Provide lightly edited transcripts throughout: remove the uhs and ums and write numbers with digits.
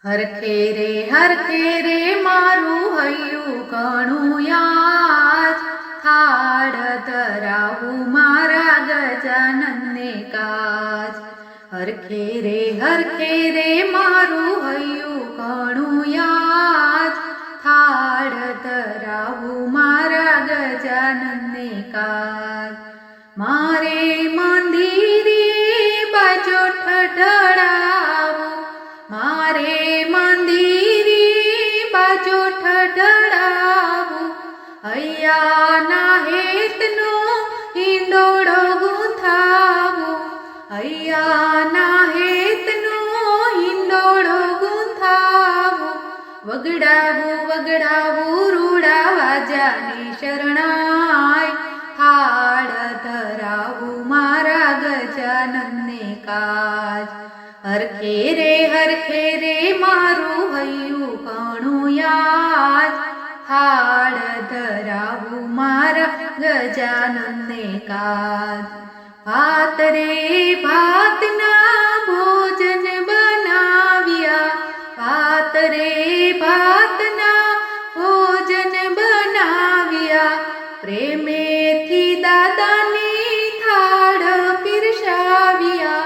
હરખે રે મારું હૈયું ઘણું યાદ, થાળ ધરાવું મારા ગજાનનને કાજ. હરખે રે મારું હૈયું ઘણું યાદ, થાળ ધરાવું મારા ગજાનનને કાજ. મારે મંદિરે બાજો ઠઠડાવું, મારે મંદિરે બાજો ઠઠડાવું, હૈયાના હેતનો હિંડોળો ગૂંથાવું, હૈયાના હેતનો હિંડોળો ગૂંથાવું. વગડાવું રૂડા વાજાની શરણાય, થાળ ધરાવું મારા ગજાનનને કાજ. હરખે રે મારું હૈયું ઘણું યાદ, થાળ ધરાવું મારા ગજાનનને કાજ. ભાત રે ભાતના ભોજન બનાવ્યા, ભાત રે ભાતના ભોજન બનાવ્યા, પ્રેમેથી દાદાની થાળ પીરસાવ્યા,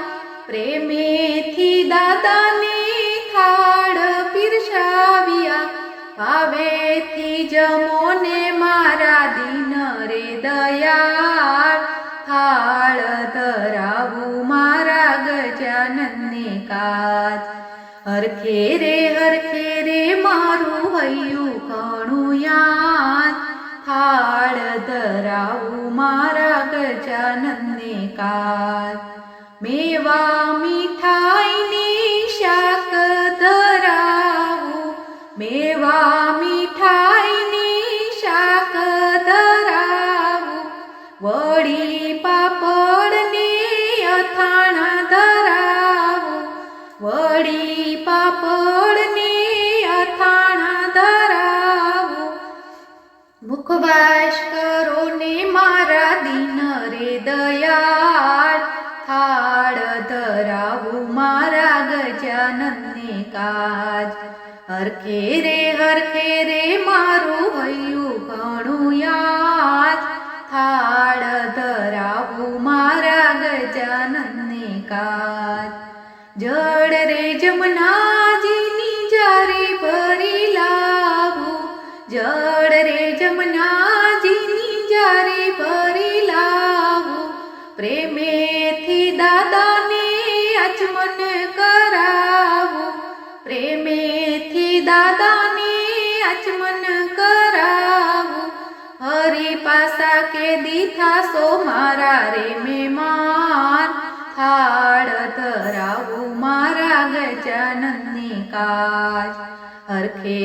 પ્રેમેથી દાદાની થાળ પીરસાવ્યા. ભાવેથી જમોને મારા દીન રે દયાળ, થાળ ધરાવું મારા ગજાનનને કાજ. હરખે રે મારું હૈયું ઘણું યાદ, થાળ ધરાવું મારા ગજાનનને કાજ. મેવા મીઠાઈની શાક ધરાવું, મેવા મીઠાઈની શાક ધરાવું, વળી પાપડને અથાણા ધરાવું, વળી પાપડને અથાણા ધરાવું. મુખવાસ કરો ને મારા દીન રે દયાળ, થાળ ધરાવું મારા ગજાનનને કાજ. હરખે રે મારું હૈયું ઘણું યાદ, થાળ ધરાવું મારા ગજાનનને કાજ. જળ રે જમનાજીની જારી ભરી લાવું, જળ રે જમનાજીની જારી ભરી લાવું, પ્રેમેથી દાદાને આચમન કરાવું, પ્રેમેથી દાદાને આચમન કરાવું. હરી પાસા કે દીઠા સો મારા રે મહેમાન, થાળ ધરાવું મારા ગજાનનને કાજ. હરખે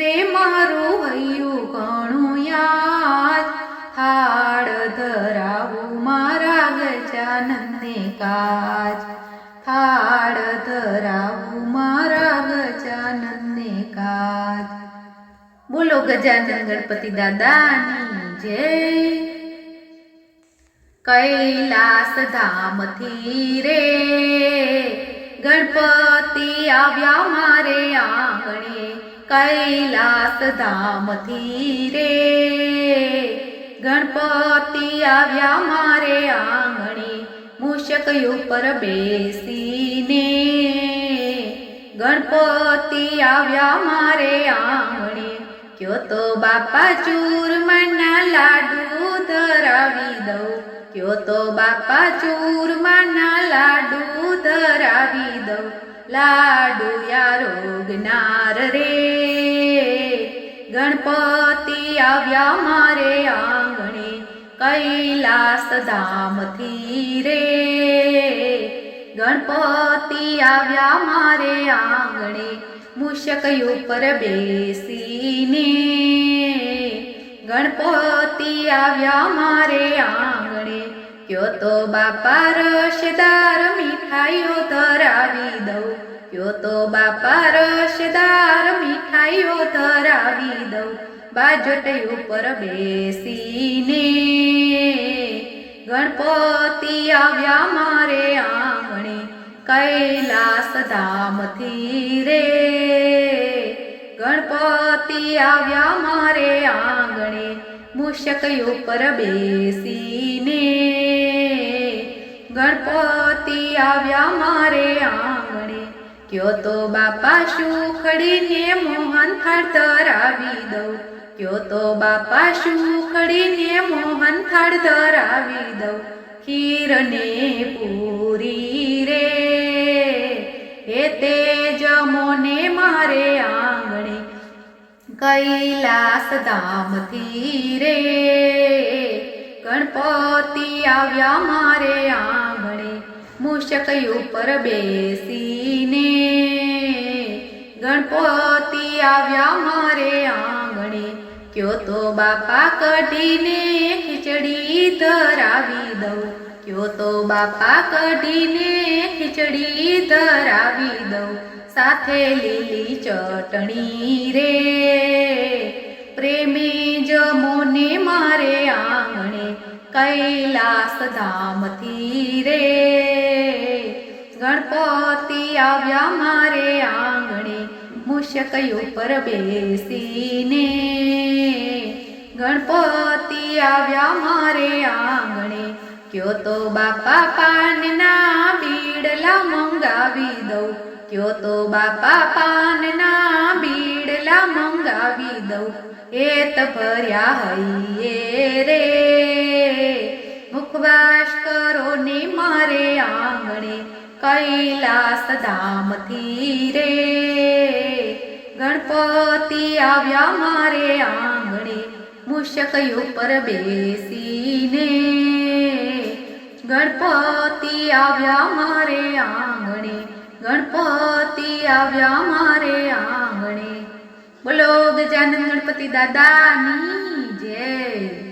રે મારું હૈયું ઘણું યાદ, થાળ ધરાવું મારા ગજાનનને કાજ, થાળ ધરાવું મારા ગજાનનને કાજ. બોલો ગજાનન ગણપતિ દાદાની જય. કૈલાસ ધામથી રે ગણપતિ આવ્યા મારે આંગણે, કૈલાસ ધામથી રે ગણપતિ આવ્યા મારે આંગણે. મૂષક ઉપર બેસીને ગણપતિ આવ્યા મારે આંગણે, ક્યો તો બાપા ચૂરમાના લાડુ ધરાવી દઉં, ક્યો તો બાપા ચૂરમાના લાડુ ધરાવી દઉં. લાડુ રોગનાર રે ગણપતિ આવ્યા મારે આંગણે, કૈલાસ ધામથી રે ગણપતિ આવ્યા મારે આંગણે. મૂષક ઉપર બેસીને ગણપતિ આવ્યા મારે આંગણે, ક્યો તો બાપા રસદાર મીઠાઈઓ ધરાવી દઉં, ક્યો તો બાપા રસદાર મીઠાઈઓ ધરાવી દઉં. બાજોટ ઉપર બેસીને ગણપતિ આવ્યા મારે આંગણે કૈલાસ ધામથી રે ગણપતિ આવ્યા મારે આંગણે મૂષક ઉપર બેસીને ગણપતિ આવ્યા મારે આંગણે કયો તો બાપા સુખડીને મોહન થાળ ધરાવી દઉં કયો તો બાપા સુખડીને મોહન થાળ ધરાવી દઉં ખીરને પૂરી રે હે તે જમોને મારે આંગણે કૈલાસ ધામથી રે ગણપતિ આવ્યા મારે આંગણે મૂષક ઉપર બેસીને ગણપતિ આવ્યા મારે આંગણે કયો તો બાપા કઢીને ખીચડી ધરાવી દઉં કયો તો બાપા કઢીને ખીચડી ધરાવી દઉં સાથે લીલી ચટણી રે પ્રેમી જમોને મારે આંગણે કૈલાસ ધામથી રે ગણપતિ આવ્યા મારે આંગણે મૂષક ઉપર બેસીને ગણપતિ આવ્યા મારે આંગણે કયો તો બાપા પાનના બીડલા મંગાવી દઉં કયો તો બાપા પાનના બીડલા મંગાવી દઉં હેત ભર્યા હૈયે રે મુખવાસ કરો ને મારે આંગણે કૈલાસ ધામથી રે ગણપતિ આવ્યા મારે આંગણે મૂષક ઉપર બેસીને ગણપતિ આવ્યા મારે આંગણે ગણપતિ આવ્યા મારે આંગણે બોલો ગજાનંદ ગણપતિ દાદાની જય।